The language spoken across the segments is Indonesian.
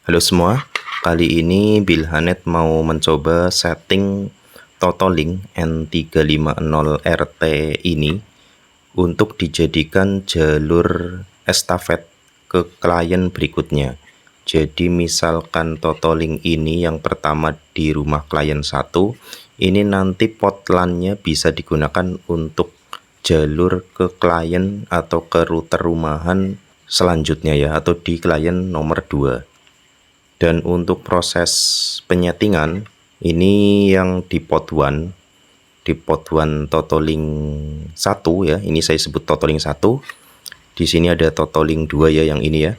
Halo semua, kali ini Bilhanet mau mencoba setting Totolink N350RT ini untuk dijadikan jalur estafet ke klien berikutnya. Jadi misalkan Totolink ini yang pertama di rumah klien 1, ini nanti pot LAN-nya bisa digunakan untuk jalur ke klien atau ke router rumahan selanjutnya ya, atau di klien nomor 2. Dan untuk proses penyetingan ini yang di pot 1, di pot 1 Totolink 1 ya. Ini saya sebut Totolink 1. Di sini ada Totolink 2 ya, yang ini ya.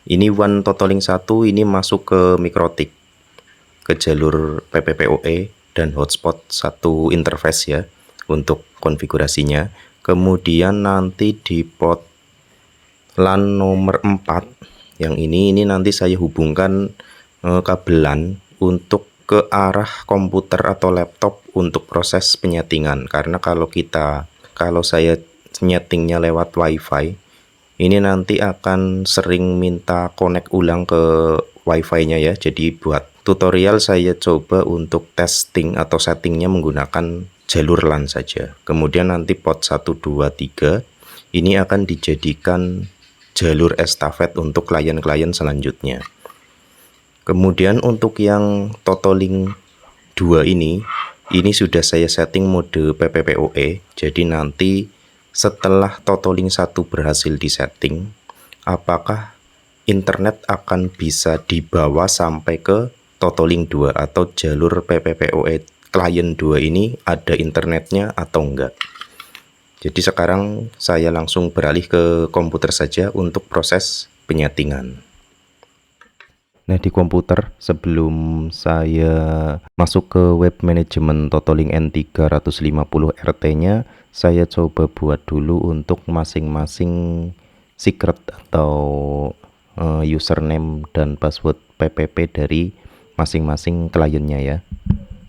Ini One Totolink 1 ini masuk ke Mikrotik, ke jalur PPPoE dan hotspot satu interface ya untuk konfigurasinya. Kemudian nanti di pot LAN nomor 4 yang ini nanti saya hubungkan kabel LAN untuk ke arah komputer atau laptop untuk proses penyetingan. Karena kalau saya nyetingnya lewat WiFi, ini nanti akan sering minta connect ulang ke WiFi-nya ya. Jadi buat tutorial saya coba untuk testing atau settingnya menggunakan jalur LAN saja. Kemudian nanti pot 1, 2, 3 ini akan dijadikan jalur estafet untuk klien-klien selanjutnya. Kemudian untuk yang Totolink 2 ini sudah saya setting mode PPPoE. Jadi nanti setelah Totolink 1 berhasil disetting, apakah internet akan bisa dibawa sampai ke Totolink 2 atau jalur PPPoE klien 2 ini ada internetnya atau enggak. Jadi sekarang saya langsung beralih ke komputer saja untuk proses penyetingan. Nah, di komputer sebelum saya masuk ke web manajemen Totolink N350RT-nya, saya coba buat dulu untuk masing-masing secret atau username dan password PPP dari masing-masing kliennya ya.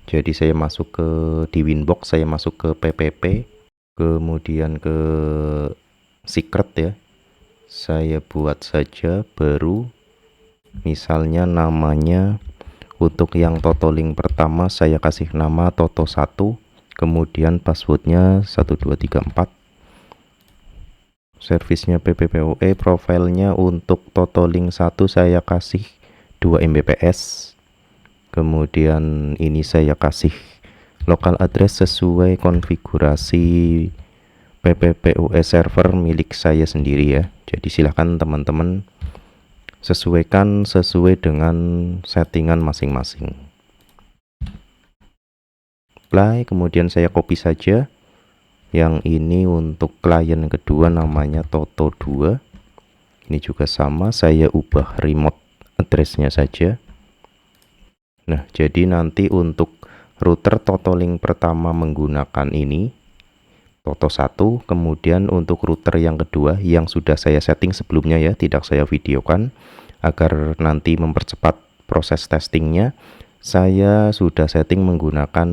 Jadi saya masuk ke di Winbox, saya masuk ke PPP, kemudian ke secret ya. Saya buat saja baru, misalnya namanya untuk yang Totolink pertama saya kasih nama Toto1, kemudian passwordnya 1234, servisnya PPPoE, profilnya untuk Totolink 1 saya kasih 2 Mbps, kemudian ini saya kasih local address sesuai konfigurasi PPPoE server milik saya sendiri ya. Jadi silahkan teman-teman sesuaikan sesuai dengan settingan masing-masing. Apply, kemudian saya copy saja. Yang ini untuk klien kedua namanya Toto2. Ini juga sama, saya ubah remote address-nya saja. Nah, jadi nanti untuk router Totolink pertama menggunakan ini Toto1, kemudian untuk router yang kedua yang sudah saya setting sebelumnya ya, tidak saya videokan agar nanti mempercepat proses testingnya, saya sudah setting menggunakan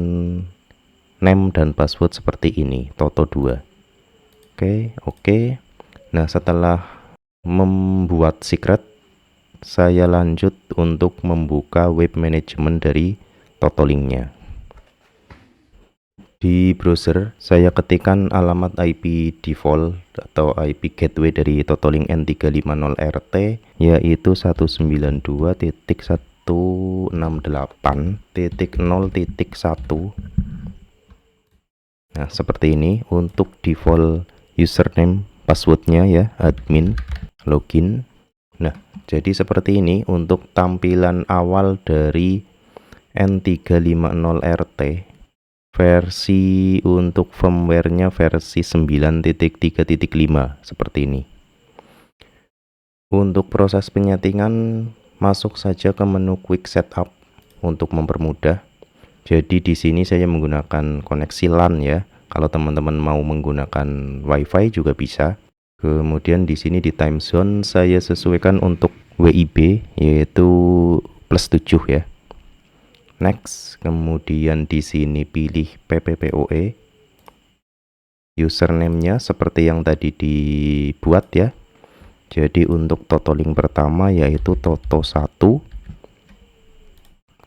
name dan password seperti ini, Toto2. Oke. Nah, setelah membuat secret, saya lanjut untuk membuka web management dari Totolinknya. Di browser saya ketikkan alamat IP default atau IP gateway dari Totolink N350RT yaitu 192.168.0.1. Nah, seperti ini untuk default username passwordnya ya, admin, login. Nah, jadi seperti ini untuk tampilan awal dari N350RT. Versi untuk firmware-nya versi 9.3.5 seperti ini. Untuk proses penyetingan masuk saja ke menu quick setup untuk mempermudah. Jadi di sini saya menggunakan koneksi LAN ya. Kalau teman-teman mau menggunakan WiFi juga bisa. Kemudian di sini di time zone saya sesuaikan untuk WIB yaitu +7 ya. Next, kemudian di sini pilih PPPoE. Username-nya seperti yang tadi dibuat ya. Jadi untuk totoling pertama yaitu toto 1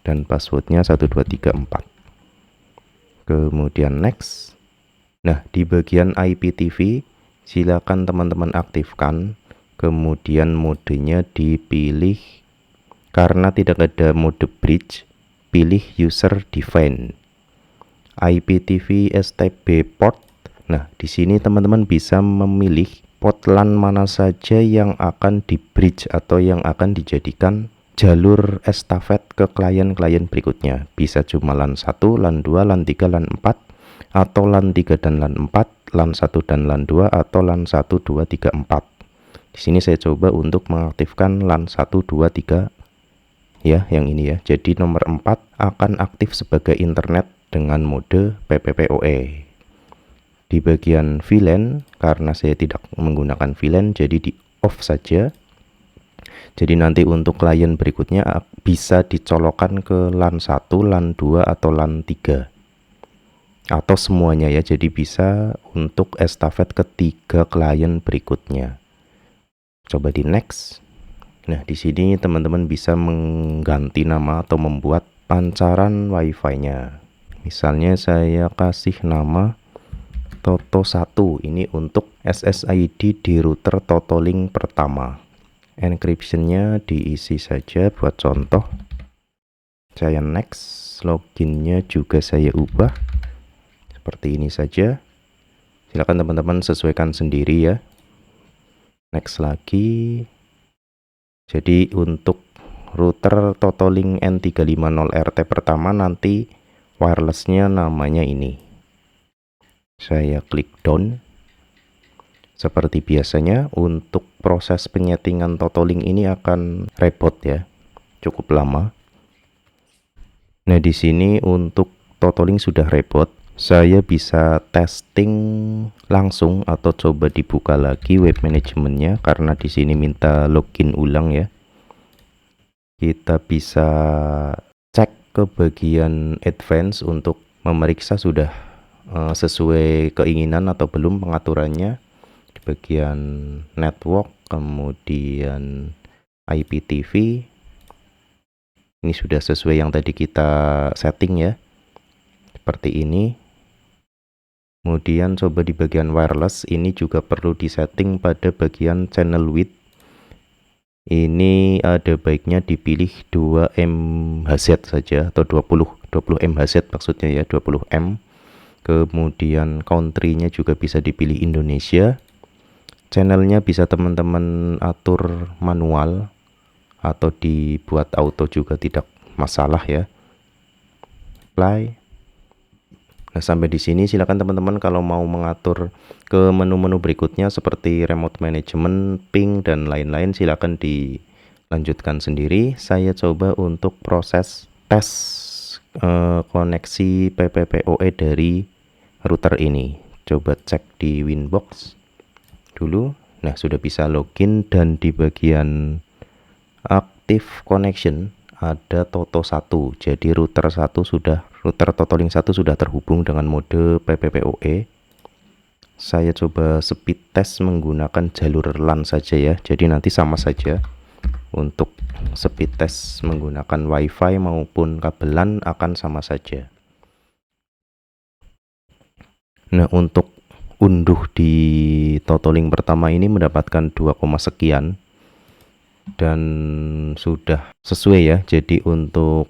dan passwordnya 1234. Kemudian next. Nah, di bagian IPTV silakan teman-teman aktifkan, kemudian modenya dipilih. Karena tidak ada mode bridge, pilih user define IPTV STB port. Nah, di sini teman-teman bisa memilih port LAN mana saja yang akan di bridge atau yang akan dijadikan jalur estafet ke klien-klien berikutnya. Bisa cuma LAN 1, LAN 2, LAN 3, LAN 4, atau LAN 3 dan LAN 4, LAN 1 dan LAN 2, atau LAN 1, 2, 3, 4. Di sini saya coba untuk mengaktifkan LAN 1, 2, 3 ya, yang ini ya. Jadi nomor 4 akan aktif sebagai internet dengan mode PPPoE. Di bagian VLAN, karena saya tidak menggunakan VLAN, jadi di off saja. Jadi nanti untuk klien berikutnya bisa dicolokkan ke LAN 1, LAN 2, atau LAN 3. Atau semuanya ya, jadi bisa untuk estafet ketiga klien berikutnya. Coba di next. Nah, di sini teman-teman bisa mengganti nama atau membuat pancaran WiFi-nya. Misalnya saya kasih nama Toto 1. Ini untuk SSID di router Totoling pertama. Encryption-nya diisi saja buat contoh. Saya next. Loginnya juga saya ubah seperti ini saja. Silakan teman-teman sesuaikan sendiri ya. Next lagi. Jadi untuk router Totoling N350RT pertama nanti wirelessnya namanya ini. Saya klik down. Seperti biasanya untuk proses penyetingan Totoling ini akan repot ya, cukup lama. Nah, di sini untuk Totoling sudah repot. Saya bisa testing langsung atau coba dibuka lagi web manajemennya karena di sini minta login ulang ya. Kita bisa cek ke bagian advance untuk memeriksa sudah sesuai keinginan atau belum pengaturannya. Di bagian network, kemudian IPTV. Ini sudah sesuai yang tadi kita setting ya. Seperti ini. Kemudian coba di bagian wireless, ini juga perlu disetting pada bagian channel width. Ini ada baiknya dipilih 2 MHz saja atau 20 MHz maksudnya ya, 20 M. Kemudian country-nya juga bisa dipilih Indonesia. Channelnya bisa teman-teman atur manual atau dibuat auto juga tidak masalah ya. Apply. Nah, sampai di sini silakan teman-teman kalau mau mengatur ke menu-menu berikutnya seperti remote management, ping, dan lain-lain silakan dilanjutkan sendiri. Saya coba untuk proses tes koneksi PPPoE dari router ini. Coba cek di Winbox dulu. Nah, sudah bisa login dan di bagian active connection ada Toto 1. Jadi router Totoling 1 sudah terhubung dengan mode PPPoE. Saya coba speed test menggunakan jalur LAN saja ya. Jadi nanti sama saja untuk speed test menggunakan WiFi maupun kabel LAN akan sama saja. Nah, untuk unduh di Totoling pertama ini mendapatkan 2, sekian dan sudah sesuai ya. Jadi untuk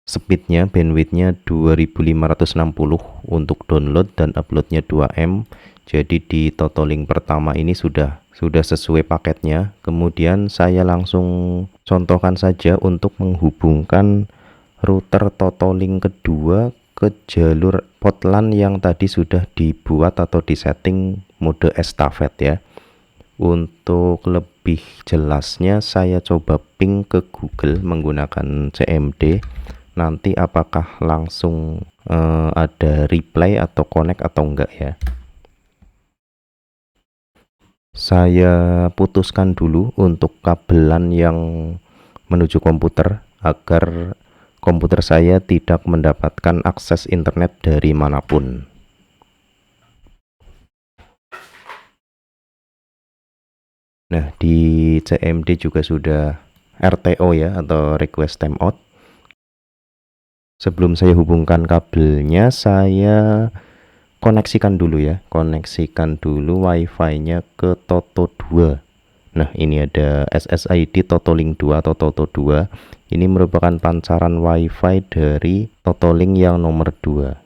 speednya, bandwidthnya 2560 untuk download dan uploadnya 2 M. Jadi di Totoling pertama ini sudah sesuai paketnya. Kemudian saya langsung contohkan saja untuk menghubungkan router Totoling kedua ke jalur port LAN yang tadi sudah dibuat atau disetting mode estafet ya. Untuk lebih jelasnya saya coba ping ke Google menggunakan CMD. Nanti apakah langsung ada reply atau connect atau enggak ya. Saya putuskan dulu untuk kabelan yang menuju komputer agar komputer saya tidak mendapatkan akses internet dari manapun. Nah, di CMD juga sudah RTO ya, atau request timeout. Sebelum saya hubungkan kabelnya, saya koneksikan dulu ya, koneksikan dulu wifi-nya ke Toto 2. Nah, ini ada SSID Totolink 2 atau Toto 2. Ini merupakan pancaran wifi dari Totolink yang nomor 2.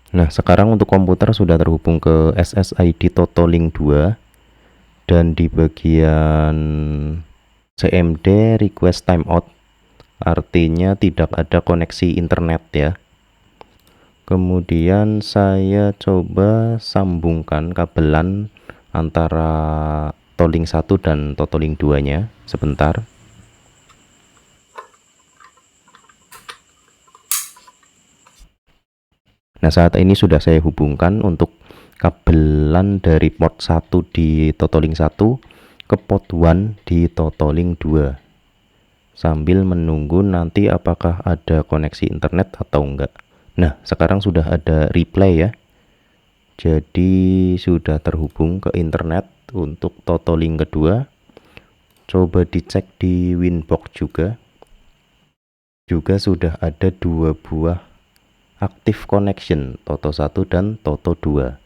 Nah, sekarang untuk komputer sudah terhubung ke SSID Totolink 2, dan di bagian CMD request timeout, artinya tidak ada koneksi internet ya. Kemudian saya coba sambungkan kabelan antara Tolink 1 dan Totolink 2 nya sebentar. Nah, saat ini sudah saya hubungkan untuk kabelan dari port 1 di Totolink 1 ke port 1 di Totolink 2, sambil menunggu nanti apakah ada koneksi internet atau enggak. Nah, sekarang sudah ada replay ya, jadi sudah terhubung ke internet untuk Totolink kedua. Coba dicek di Winbox juga sudah ada 2 buah active connection, Toto 1 dan Toto 2.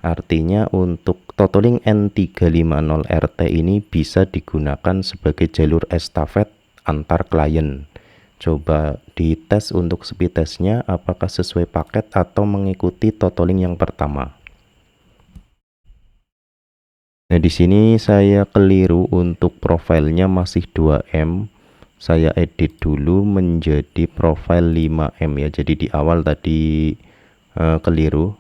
Artinya untuk Totolink N350RT ini bisa digunakan sebagai jalur estafet antar klien. Coba dites untuk speed testnya apakah sesuai paket atau mengikuti Totolink yang pertama. Nah, di sini saya keliru untuk profilnya masih 2M. Saya edit dulu menjadi profil 5M ya. Jadi di awal tadi keliru.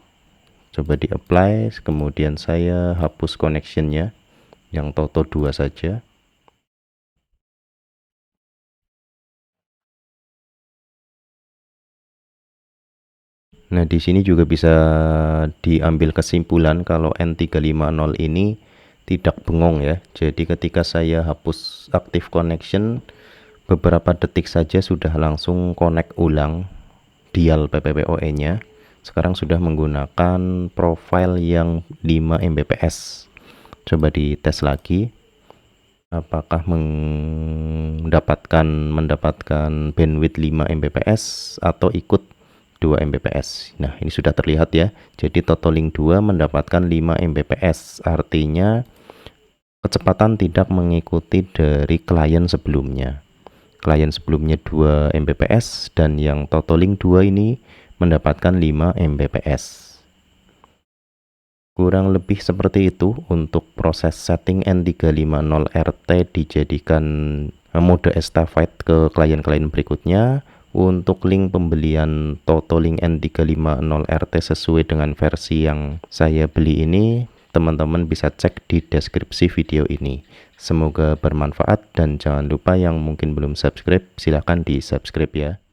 Coba di apply, kemudian saya hapus connectionnya yang Toto 2 saja. Nah, di sini juga bisa diambil kesimpulan kalau N350 ini tidak bengong ya. Jadi ketika saya hapus active connection, beberapa detik saja sudah langsung connect ulang dial PPPoE-nya. Sekarang sudah menggunakan profile yang 5 Mbps. Coba dites lagi apakah mendapatkan bandwidth 5 Mbps atau ikut 2 Mbps. Nah, ini sudah terlihat ya. Jadi Totolink 2 mendapatkan 5 Mbps, artinya kecepatan tidak mengikuti dari klien sebelumnya. Klien sebelumnya 2 Mbps dan yang Totolink 2 ini mendapatkan 5 Mbps. Kurang lebih seperti itu untuk proses setting N350RT dijadikan mode estafet ke klien-klien berikutnya. Untuk link pembelian Totolink N350RT sesuai dengan versi yang saya beli ini, teman-teman bisa cek di deskripsi video ini. Semoga bermanfaat dan jangan lupa yang mungkin belum subscribe, silahkan di subscribe ya.